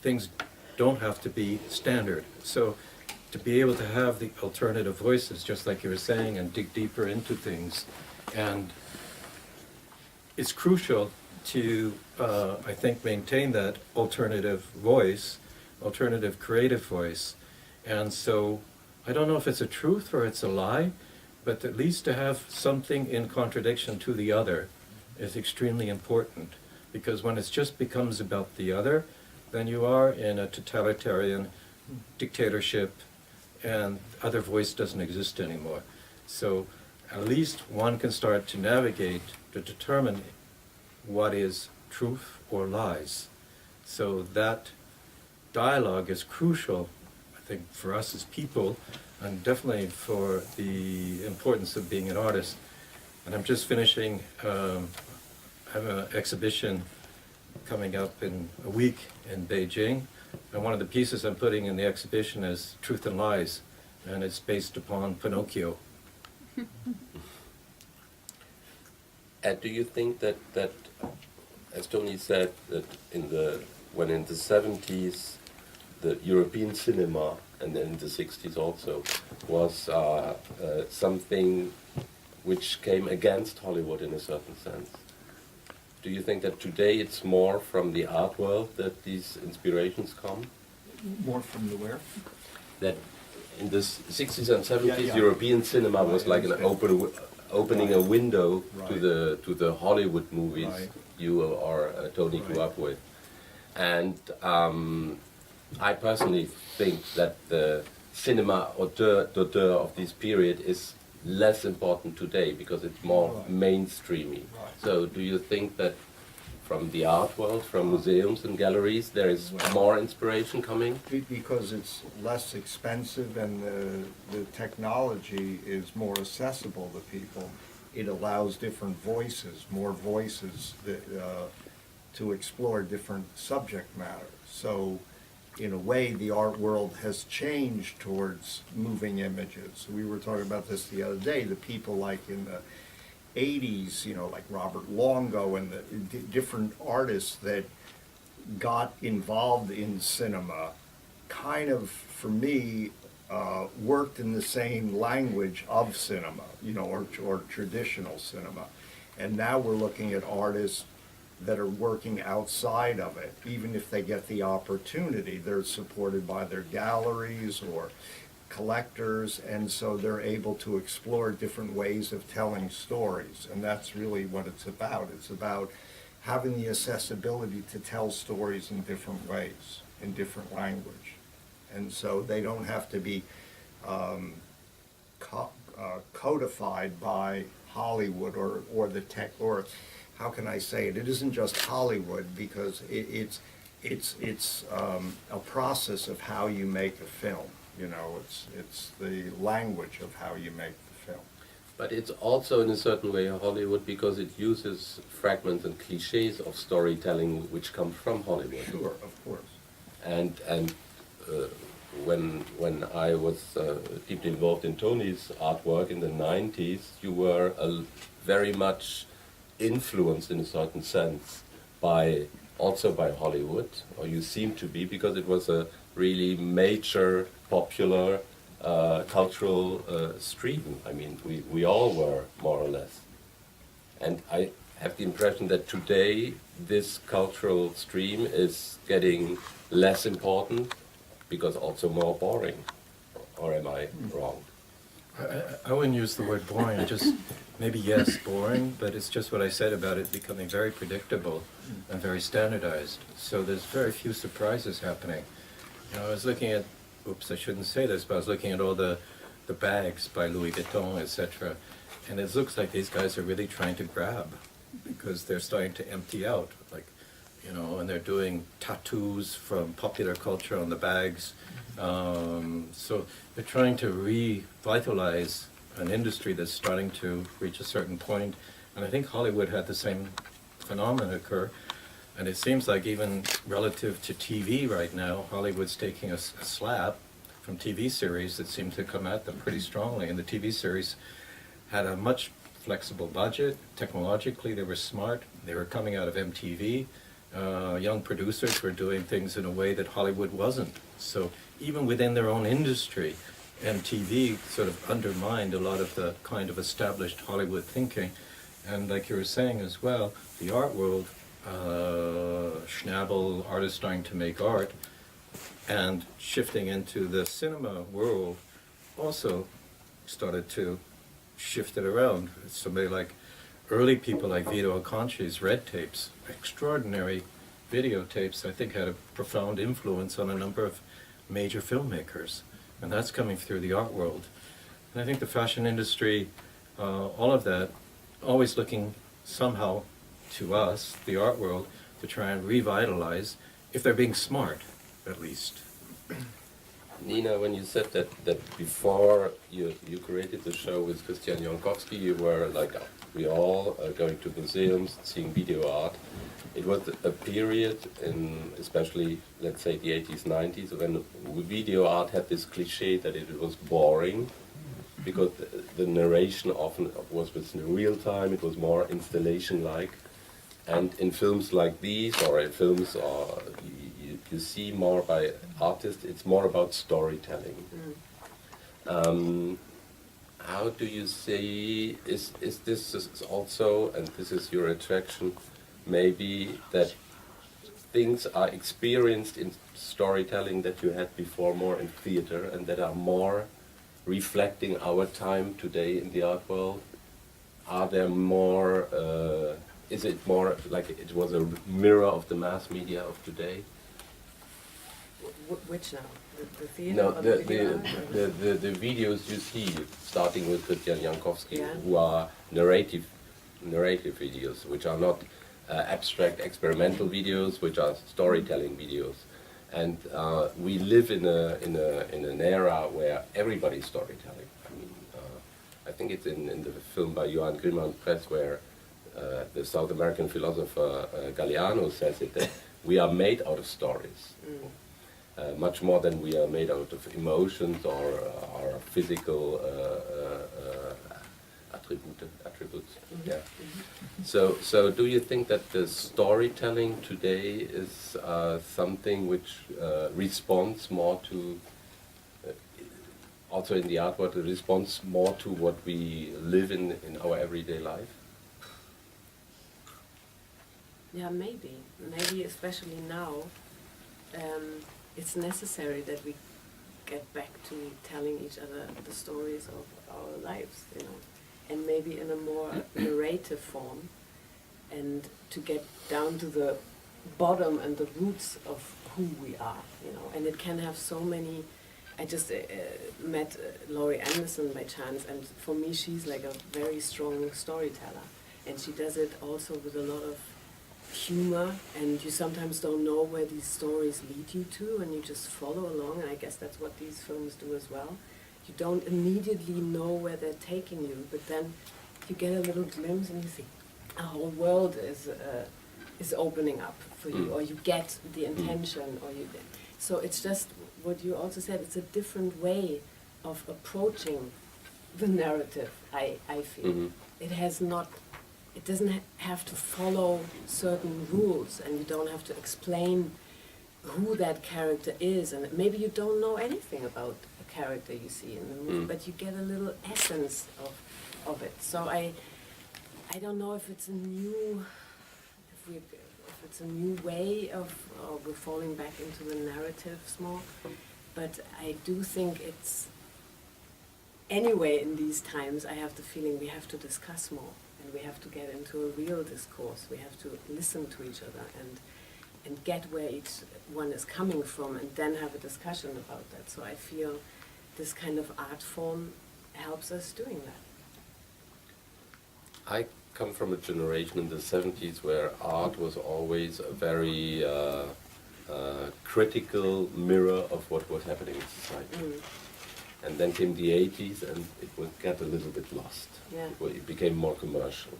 things don't have to be standard. So to be able to have the alternative voices, just like you were saying, and dig deeper into things. And it's crucial to, I think, maintain that alternative voice, alternative creative voice. And so I don't know if it's a truth or it's a lie, but at least to have something in contradiction to the other is extremely important. Because when it just becomes about the other, then you are in a totalitarian dictatorship and other voice doesn't exist anymore. So at least one can start to navigate to determine what is truth or lies. So that dialogue is crucial, I think, for us as people, and definitely for the importance of being an artist. And I'm just finishing, I have an exhibition coming up in a week in Beijing, and one of the pieces I'm putting in the exhibition is Truth and Lies, and it's based upon Pinocchio. And do you think that as Tony said, that when in the 70s the European cinema, and then in the 60s also, was something which came against Hollywood in a certain sense? Do you think that today it's more from the art world that these inspirations come? More from the where? That in the 60s and 70s, Yeah. European cinema was like an opening Right. a window Right. to the Hollywood movies Right. you or Tony grew Right. up with. And I personally think that the cinema d'auteur of this period is less important today because it's more Right. mainstreamy. Right. So do you think that from the art world, from museums and galleries, there is more inspiration coming? Because it's less expensive and the technology is more accessible to people. It allows different voices, more voices that, to explore different subject matter. So in a way, the art world has changed towards moving images. We were talking about this the other day, the people like in the 80s, you know, like Robert Longo and the different artists that got involved in cinema kind of, for me, worked in the same language of cinema, you know, or traditional cinema. And now we're looking at artists that are working outside of it. Even if they get the opportunity, they're supported by their galleries or collectors, and so they're able to explore different ways of telling stories. And that's really what it's about. It's about having the accessibility to tell stories in different ways, in different language. And so they don't have to be codified by Hollywood or the tech, or how can I say it? It isn't just Hollywood, because it's a process of how you make a film. You know, it's the language of how you make the film. But it's also in a certain way Hollywood because it uses fragments and cliches of storytelling which come from Hollywood. Sure, of course. And when I was deeply involved in Tony's artwork in the 90s, you were very much influenced in a certain sense also by Hollywood, or you seem to be, because it was a really major, popular cultural stream. I mean, we all were, more or less. And I have the impression that today this cultural stream is getting less important because also more boring. Or am I wrong? I wouldn't use the word boring, just maybe yes, boring, but it's just what I said about it becoming very predictable and very standardized. So there's very few surprises happening. You know, I was looking at, oops, I shouldn't say this, but I was looking at all the bags by Louis Vuitton, etc. And it looks like these guys are really trying to grab, because they're starting to empty out, like, you know, and they're doing tattoos from popular culture on the bags. So they're trying to revitalize an industry that's starting to reach a certain point. And I think Hollywood had the same phenomenon occur. And it seems like even relative to TV right now, Hollywood's taking a slap from TV series that seem to come at them pretty strongly. And the TV series had a much flexible budget. Technologically, they were smart. They were coming out of MTV. young producers were doing things in a way that Hollywood wasn't. So even within their own industry, and TV sort of undermined a lot of the kind of established Hollywood thinking. And like you were saying as well, the art world, Schnabel, artists trying to make art, and shifting into the cinema world also started to shift it around. Somebody like early people like Vito Acconci's Red Tapes, extraordinary videotapes, I think had a profound influence on a number of major filmmakers. And that's coming through the art world. And I think the fashion industry, all of that, always looking somehow to us, the art world, to try and revitalize, if they're being smart, at least. Nina, when you said that before you created the show with Christian Jankowski, you were like we all going to museums, seeing video art. It was a period in, especially, let's say, the 80s, 90s, when video art had this cliche that it was boring, because the narration often was within real time, it was more installation-like. And in films like these, or in films you see more by artists, it's more about storytelling. How do you say, is this also, and this is your attraction, maybe that things are experienced in storytelling that you had before more in theater and that are more reflecting our time today in the art world? Are there more, is it more like it was a mirror of the mass media of today? Which now? The theater? No, or the videos you see, starting with Christian Jankowski, Yeah. who are narrative videos, which are not abstract experimental videos, which are storytelling videos. And we live in an era where everybody's storytelling. I mean, I think it's in the film by Johann Grima Press where the South American philosopher Galeano says it, that we are made out of stories. Much more than we are made out of emotions or our physical attributes. Yeah. So do you think that the storytelling today is something which responds more to, also in the art world, it responds more to what we live in our everyday life? Yeah, maybe. Maybe especially now, it's necessary that we get back to telling each other the stories of our lives, you know, and maybe in a more narrative form, and to get down to the bottom and the roots of who we are, you know. And it can have so many. I just met Laurie Anderson by chance, and for me she's like a very strong storyteller, and she does it also with a lot of humor, and you sometimes don't know where these stories lead you to, and you just follow along, and I guess that's what these films do as well. You don't immediately know where they're taking you, but then you get a little glimpse and you think a whole world is opening up for you, or you get the intention, or you. So it's just what you also said. It's a different way of approaching the narrative. I feel it has not. It doesn't have to follow certain rules, and you don't have to explain who that character is, and maybe you don't know anything about a character you see in the movie, but you get a little essence of it. So I don't know if it's a new, if it's a new way of, or we're falling back into the narratives more, but I do think it's, anyway in these times I have the feeling we have to discuss more. And we have to get into a real discourse. We have to listen to each other and get where each one is coming from, and then have a discussion about that. So I feel this kind of art form helps us doing that. I come from a generation in the 70s where art was always a very critical mirror of what was happening in society. And then came the 80s, and it would get a little bit lost. Yeah. It became more commercial.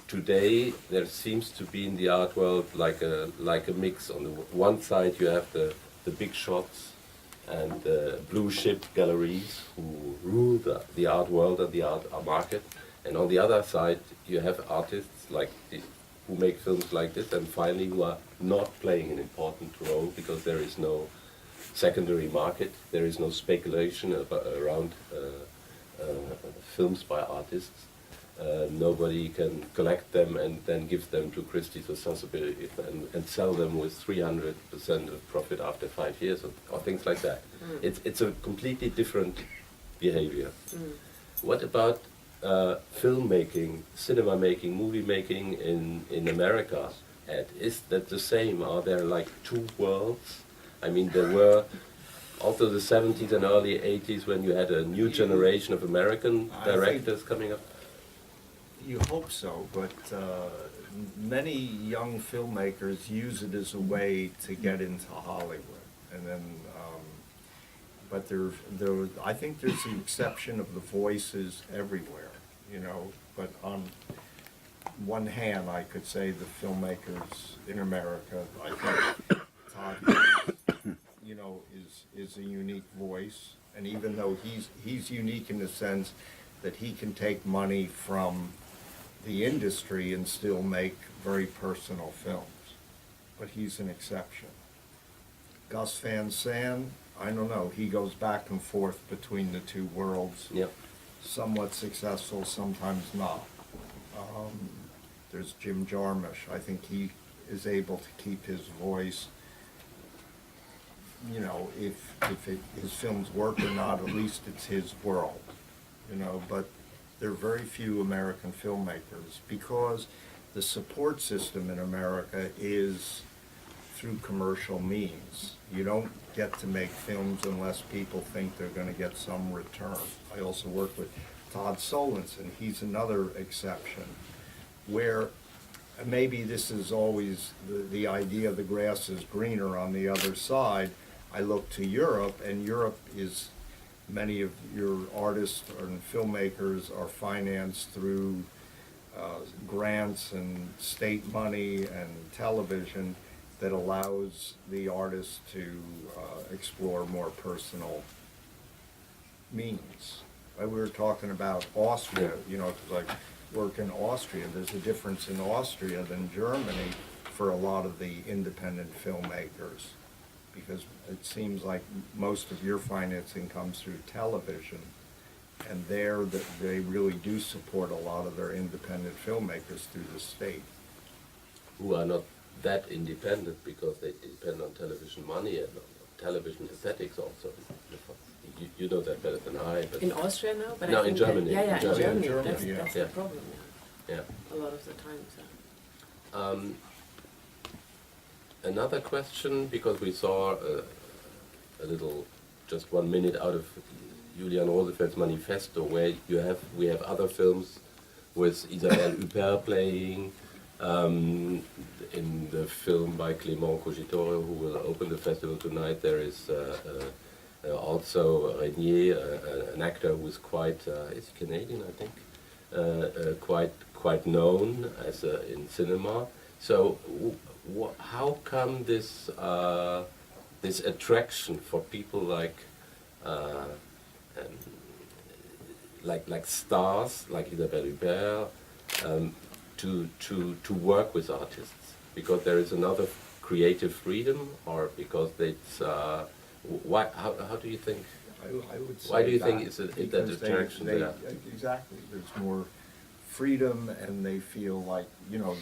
Today, there seems to be in the art world like a mix. On the one side, you have the big shots and the blue chip galleries who rule the art world and the art market. And on the other side, you have artists like who make films like this, and finally who are not playing an important role because there is no secondary market, there is no speculation around films by artists. Nobody can collect them and then give them to Christie's or Sotheby's and sell them with 300% of profit after 5 years or things like that. It's a completely different behavior. What about filmmaking, cinema making, movie making in America? Ed, is that the same? Are there like two worlds? I mean, there were also the 70s and early 80s when you had a new generation of American directors coming up. You hope so, but many young filmmakers use it as a way to get into Hollywood, and then. But I think there's the exception of the voices everywhere, you know. But on one hand, I could say the filmmakers in America, I think Todd, you know, is a unique voice, and even though he's unique in the sense that he can take money from the industry and still make very personal films, but he's an exception. Gus Van Sant, I don't know, he goes back and forth between the two worlds. Yep. Somewhat successful, sometimes not. There's Jim Jarmusch. I think he is able to keep his voice. You know, if his films work or not, at least it's his world. You know, but there are very few American filmmakers because the support system in America is through commercial means. You don't get to make films unless people think they're going to get some return. I also work with Todd Solensen. He's another exception where maybe this is always the idea the grass is greener on the other side. I look to Europe, and Europe is, many of your artists and filmmakers are financed through grants and state money and television that allows the artist to explore more personal means. We were talking about Austria, you know, because I work in Austria. There's a difference in Austria than Germany for a lot of the independent filmmakers, because it seems like most of your financing comes through television, and there they really do support a lot of their independent filmmakers through the state. Who are not that independent because they depend on television money and on television aesthetics also. You know that better than I. But In Austria now? But no, I think in Germany. Yeah, In Germany. Germany. That's Yeah. the problem, Yeah. a lot of the time. So. Another question, because we saw a little, just 1 minute out of Julian Rosenfeld's manifesto, where we have other films with Isabelle Huppert playing. In the film by Clément Cogitore, who will open the festival tonight, there is also Régnier, an actor who is quite, is he Canadian, I think, quite known as in cinema. So how come this this attraction for people like stars like Isabelle Huppert to work with artists? Because there is another creative freedom, or because it's why? How do you think? I would say Why do you think that is that because attraction they, there? Exactly. There's more freedom, and they feel like, you know,